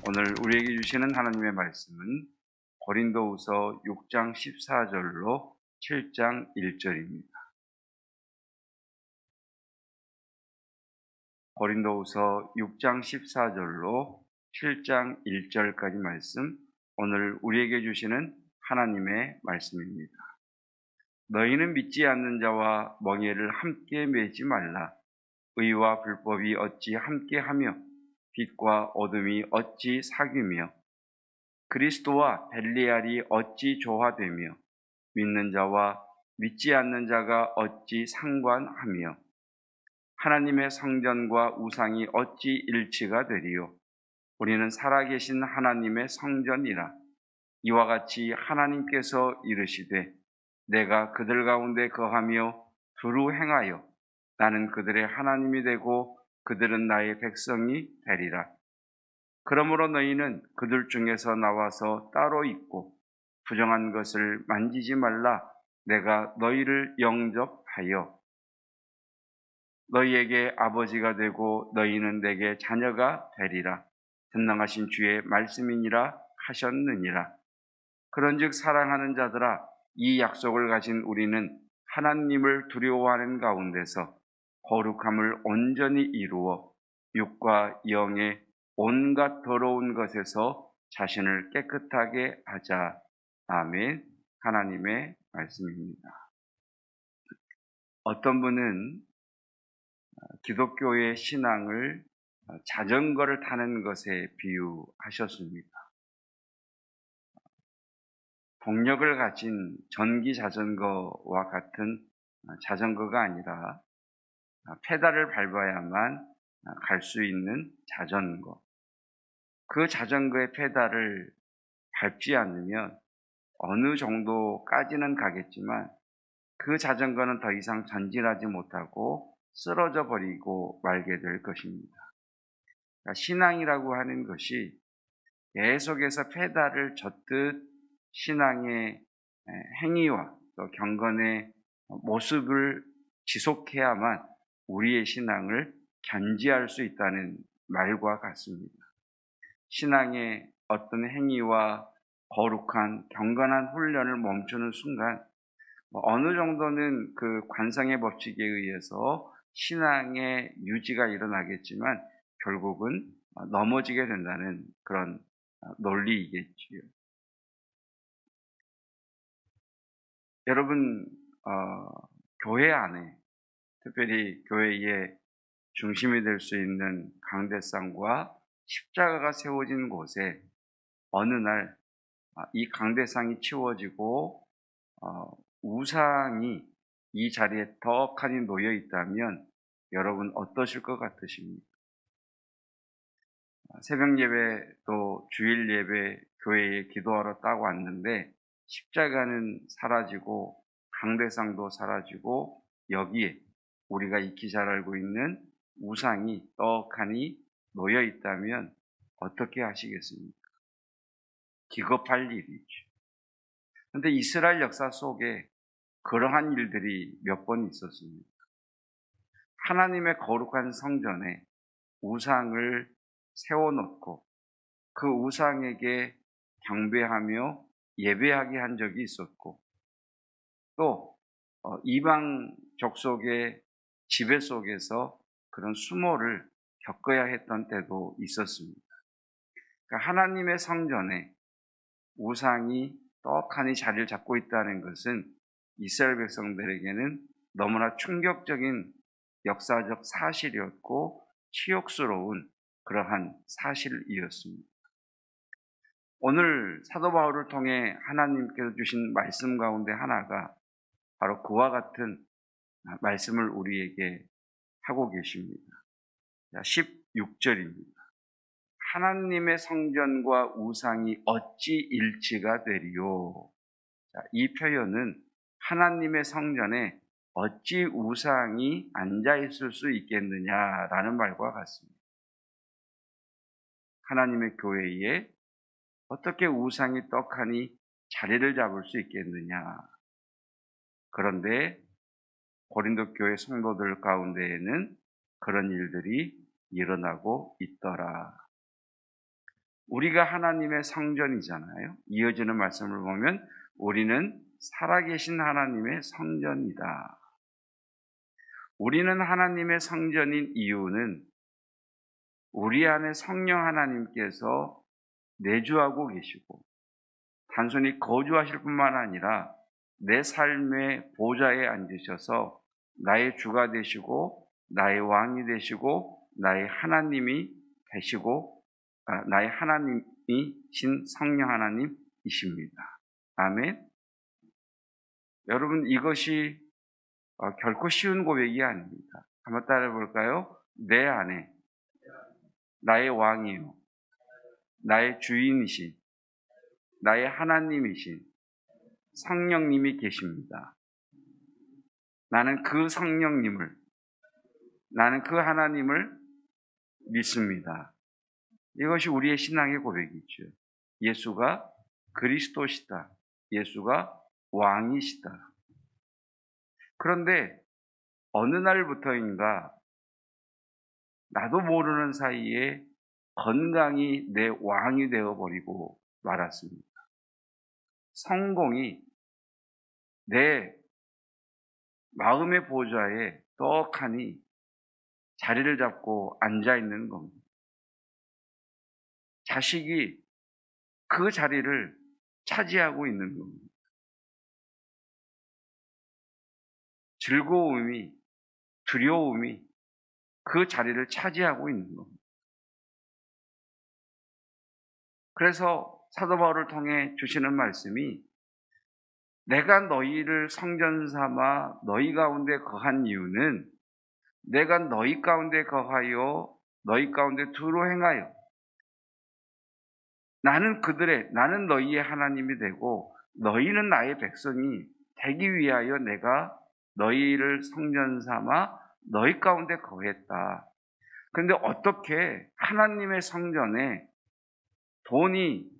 오늘 우리에게 주시는 하나님의 말씀은 고린도후서 6장 14절로 7장 1절입니다. 고린도후서 6장 14절로 7장 1절까지 말씀, 오늘 우리에게 주시는 하나님의 말씀입니다. 너희는 믿지 않는 자와 멍에를 함께 매지 말라. 의와 불법이 어찌 함께하며 빛과 어둠이 어찌 사귀며 그리스도와 벨리알이 어찌 조화되며 믿는 자와 믿지 않는 자가 어찌 상관하며 하나님의 성전과 우상이 어찌 일치가 되리요. 우리는 살아계신 하나님의 성전이라. 이와 같이 하나님께서 이르시되 내가 그들 가운데 거하며 두루 행하여 나는 그들의 하나님이 되고 그들은 나의 백성이 되리라. 그러므로 너희는 그들 중에서 나와서 따로 있고 부정한 것을 만지지 말라. 내가 너희를 영접하여 너희에게 아버지가 되고 너희는 내게 자녀가 되리라. 전능하신 주의 말씀이니라 하셨느니라. 그런즉 사랑하는 자들아, 이 약속을 가진 우리는 하나님을 두려워하는 가운데서 거룩함을 온전히 이루어 육과 영의 온갖 더러운 것에서 자신을 깨끗하게 하자. 아멘. 하나님의 말씀입니다. 어떤 분은 기독교의 신앙을 자전거를 타는 것에 비유하셨습니다. 동력을 가진 전기 자전거와 같은 자전거가 아니라 페달을 밟아야만 갈 수 있는 자전거. 그 자전거의 페달을 밟지 않으면 어느 정도까지는 가겠지만 그 자전거는 더 이상 전진하지 못하고 쓰러져 버리고 말게 될 것입니다. 그러니까 신앙이라고 하는 것이 계속해서 페달을 젓듯 신앙의 행위와 또 경건의 모습을 지속해야만 우리의 신앙을 견지할 수 있다는 말과 같습니다. 신앙의 어떤 행위와 거룩한 경건한 훈련을 멈추는 순간 어느 정도는 그 관성의 법칙에 의해서 신앙의 유지가 일어나겠지만 결국은 넘어지게 된다는 그런 논리이겠지요. 여러분, 교회 안에, 특별히 교회의 중심이 될 수 있는 강대상과 십자가가 세워진 곳에 어느 날 이 강대상이 치워지고 우상이 이 자리에 떡하니 놓여 있다면 여러분 어떠실 것 같으십니까? 새벽 예배 또 주일 예배 교회에 기도하러 딱 왔는데 십자가는 사라지고 강대상도 사라지고 여기에 우리가 익히 잘 알고 있는 우상이 떡하니 놓여 있다면 어떻게 하시겠습니까? 기겁할 일이죠. 그런데 이스라엘 역사 속에 그러한 일들이 몇 번 있었습니다. 하나님의 거룩한 성전에 우상을 세워놓고 그 우상에게 경배하며 예배하게 한 적이 있었고 또 이방 족속의 지배 속에서 그런 수모를 겪어야 했던 때도 있었습니다. 그러니까 하나님의 성전에 우상이 떡하니 자리를 잡고 있다는 것은 이스라엘 백성들에게는 너무나 충격적인 역사적 사실이었고 치욕스러운 그러한 사실이었습니다. 오늘 사도 바울을 통해 하나님께서 주신 말씀 가운데 하나가 바로 그와 같은 말씀을 우리에게 하고 계십니다. 16절입니다. 하나님의 성전과 우상이 어찌 일치가 되리요. 이 표현은 하나님의 성전에 어찌 우상이 앉아있을 수 있겠느냐라는 말과 같습니다. 하나님의 교회에 어떻게 우상이 떡하니 자리를 잡을 수 있겠느냐. 그런데 고린도 교회 성도들 가운데에는 그런 일들이 일어나고 있더라. 우리가 하나님의 성전이잖아요. 이어지는 말씀을 보면 우리는 살아계신 하나님의 성전이다. 우리는 하나님의 성전인 이유는 우리 안에 성령 하나님께서 내주하고 계시고 단순히 거주하실 뿐만 아니라 내 삶의 보좌에 앉으셔서 나의 주가 되시고 나의 왕이 되시고 나의 하나님이 되시고 나의 하나님이신 성령 하나님이십니다. 아멘. 여러분, 이것이 결코 쉬운 고백이 아닙니다. 한번 따라해 볼까요? 내 안에 나의 왕이요, 나의 주인이신, 나의 하나님이신 성령님이 계십니다. 나는 그 성령님을, 나는 그 하나님을 믿습니다. 이것이 우리의 신앙의 고백이죠. 예수가 그리스도시다. 예수가 왕이시다. 그런데 어느 날부터인가 나도 모르는 사이에 건강이 내 왕이 되어버리고 말았습니다. 성공이 내 마음의 보좌에 떡하니 자리를 잡고 앉아있는 겁니다. 자식이 그 자리를 차지하고 있는 겁니다. 즐거움이, 두려움이 그 자리를 차지하고 있는 겁니다. 그래서 사도 바울을 통해 주시는 말씀이 내가 너희를 성전 삼아 너희 가운데 거한 이유는 내가 너희 가운데 거하여 너희 가운데 두루 행하여 나는 너희의 하나님이 되고 너희는 나의 백성이 되기 위하여 내가 너희를 성전 삼아 너희 가운데 거했다. 그런데 어떻게 하나님의 성전에 돈이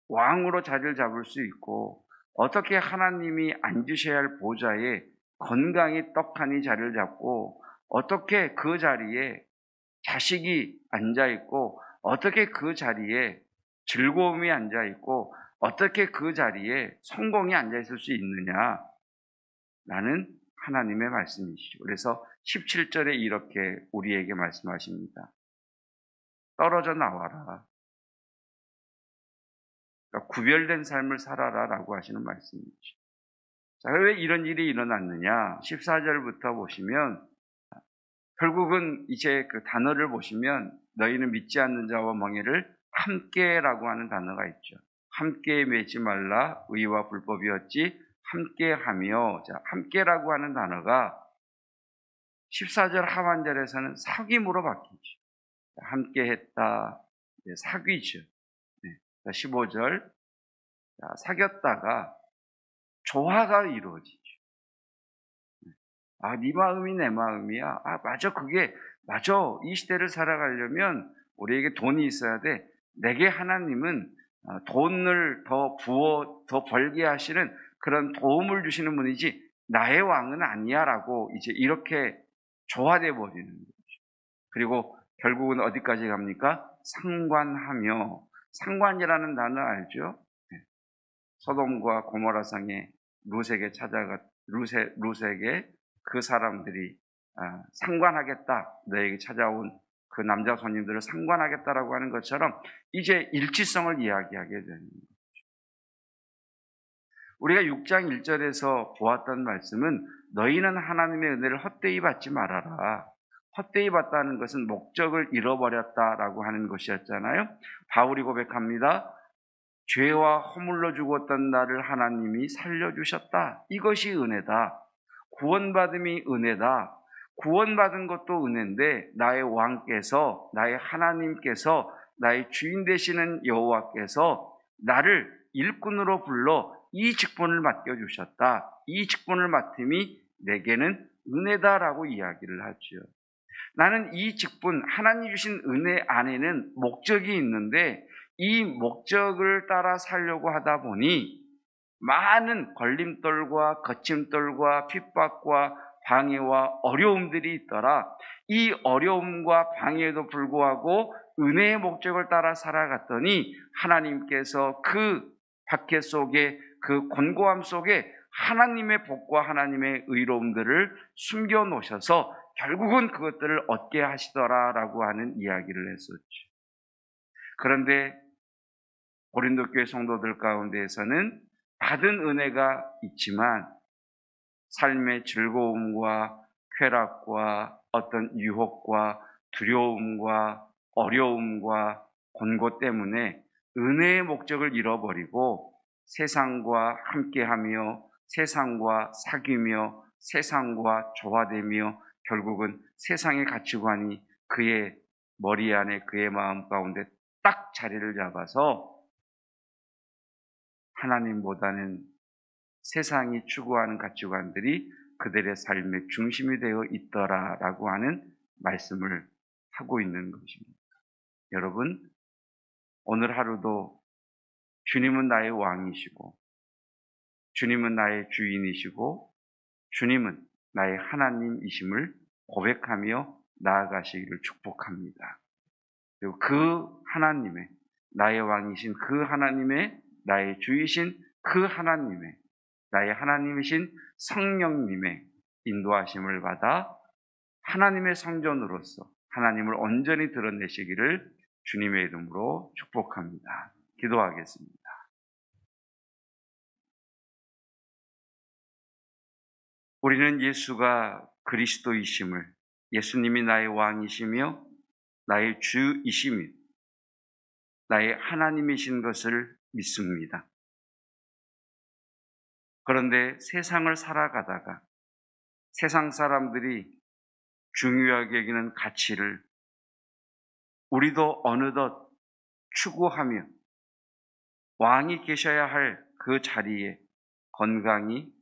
왕으로 자리를 잡을 수 있고 어떻게 하나님이 앉으셔야 할 보좌에 건강이 떡하니 자리를 잡고 어떻게 그 자리에 자식이 앉아있고 어떻게 그 자리에 즐거움이 앉아있고 어떻게 그 자리에 성공이 앉아있을 수 있느냐? 라는 하나님의 말씀이시죠. 그래서 17절에 이렇게 우리에게 말씀하십니다. 떨어져 나와라. 그러니까 구별된 삶을 살아라 라고 하시는 말씀이죠. 자, 왜 이런 일이 일어났느냐? 14절부터 보시면 결국은 이제 그 단어를 보시면 너희는 믿지 않는 자와 멍에를 함께라고 하는 단어가 있죠. 함께 매지 말라 의와 불법이었지 함께하며. 자, 함께라고 하는 단어가 14절 하반절에서는 사귐으로 바뀌죠. 함께했다, 사귀죠. 15절 사귀었다가 조화가 이루어지죠. 네 마음이 내 마음이야. 맞아, 이 시대를 살아가려면 우리에게 돈이 있어야 돼. 내게 하나님은 돈을 더 벌게 하시는 그런 도움을 주시는 분이지 나의 왕은 아니야라고 이제 이렇게 조화돼 버리는 거죠. 그리고 결국은 어디까지 갑니까? 상관하며. 상관이라는 단어 알죠? 소돔과 고모라성의 루색에 그 사람들이 상관하겠다, 너에게 찾아온 그 남자 손님들을 상관하겠다라고 하는 것처럼 이제 일치성을 이야기하게 되는 거죠. 우리가 6장 1절에서 보았던 말씀은 너희는 하나님의 은혜를 헛되이 받지 말아라. 헛되이 받다는 것은 목적을 잃어버렸다라고 하는 것이었잖아요. 바울이 고백합니다. 죄와 허물로 죽었던 나를 하나님이 살려주셨다. 이것이 은혜다. 구원받음이 은혜다. 구원받은 것도 은혜인데 나의 왕께서, 나의 하나님께서, 나의 주인 되시는 여호와께서 나를 일꾼으로 불러 이 직분을 맡겨주셨다. 이 직분을 맡음이 내게는 은혜다라고 이야기를 하죠. 나는 이 직분, 하나님 주신 은혜 안에는 목적이 있는데 이 목적을 따라 살려고 하다 보니 많은 걸림돌과 거침돌과 핍박과 방해와 어려움들이 있더라. 이 어려움과 방해에도 불구하고 은혜의 목적을 따라 살아갔더니 하나님께서 그 박해 속에, 그 곤고함 속에 하나님의 복과 하나님의 의로움들을 숨겨 놓으셔서 결국은 그것들을 얻게 하시더라라고 하는 이야기를 했었죠. 그런데 고린도 교회 성도들 가운데에서는 받은 은혜가 있지만 삶의 즐거움과 쾌락과 어떤 유혹과 두려움과 어려움과 곤고 때문에 은혜의 목적을 잃어버리고 세상과 함께하며 세상과 사귀며 세상과 조화되며 결국은 세상의 가치관이 그의 머리 안에, 그의 마음 가운데 딱 자리를 잡아서 하나님보다는 세상이 추구하는 가치관들이 그들의 삶의 중심이 되어 있더라라고 하는 말씀을 하고 있는 것입니다. 여러분, 오늘 하루도 주님은 나의 왕이시고 주님은 나의 주인이시고 주님은 나의 하나님이심을 고백하며 나아가시기를 축복합니다. 그리고 그 하나님의, 나의 왕이신 그 하나님의, 나의 주이신 그 하나님의, 나의 하나님이신 성령님의 인도하심을 받아 하나님의 성전으로서 하나님을 온전히 드러내시기를 주님의 이름으로 축복합니다. 기도하겠습니다. 우리는 예수가 그리스도이심을, 예수님이 나의 왕이시며 나의 주이시며 나의 하나님이신 것을 믿습니다. 그런데 세상을 살아가다가 세상 사람들이 중요하게 여기는 가치를 우리도 어느덧 추구하며 왕이 계셔야 할 그 자리에 건강이,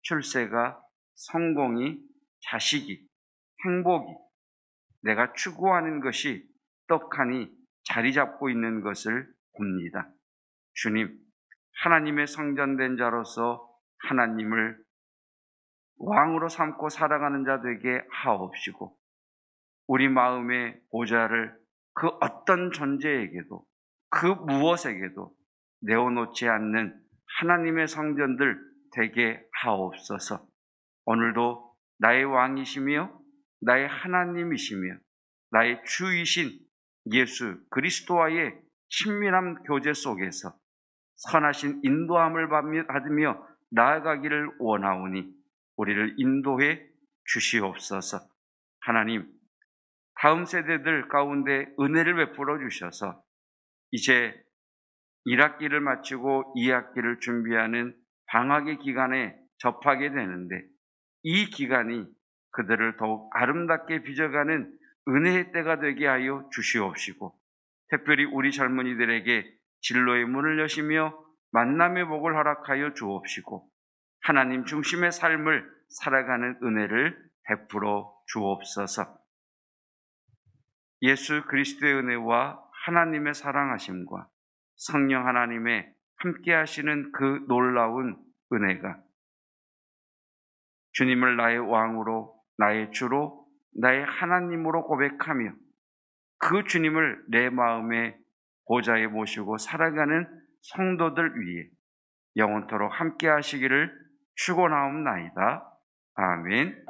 출세가, 성공이, 자식이, 행복이 내가 추구하는 것이 떡하니 자리 잡고 있는 것을 봅니다. 주님, 하나님의 성전된 자로서 하나님을 왕으로 삼고 살아가는 자 되게 하옵시고 우리 마음의 보좌를 그 어떤 존재에게도 그 무엇에게도 내어놓지 않는 하나님의 성전들 되게 하옵소서. 오늘도 나의 왕이시며 나의 하나님이시며 나의 주이신 예수 그리스도와의 친밀한 교제 속에서 선하신 인도함을 받으며 나아가기를 원하오니 우리를 인도해 주시옵소서. 하나님, 다음 세대들 가운데 은혜를 베풀어 주셔서 이제 1학기를 마치고 2학기를 준비하는 방학의 기간에 접하게 되는데 이 기간이 그들을 더욱 아름답게 빚어가는 은혜의 때가 되게 하여 주시옵시고 특별히 우리 젊은이들에게 진로의 문을 여시며 만남의 복을 허락하여 주옵시고 하나님 중심의 삶을 살아가는 은혜를 베풀어 주옵소서. 예수 그리스도의 은혜와 하나님의 사랑하심과 성령 하나님의 함께 하시는 그 놀라운 은혜가 주님을 나의 왕으로, 나의 주로, 나의 하나님으로 고백하며 그 주님을 내 마음의 보좌에 모시고 살아가는 성도들 위해 영원토록 함께 하시기를 축원하옵나이다. 아멘.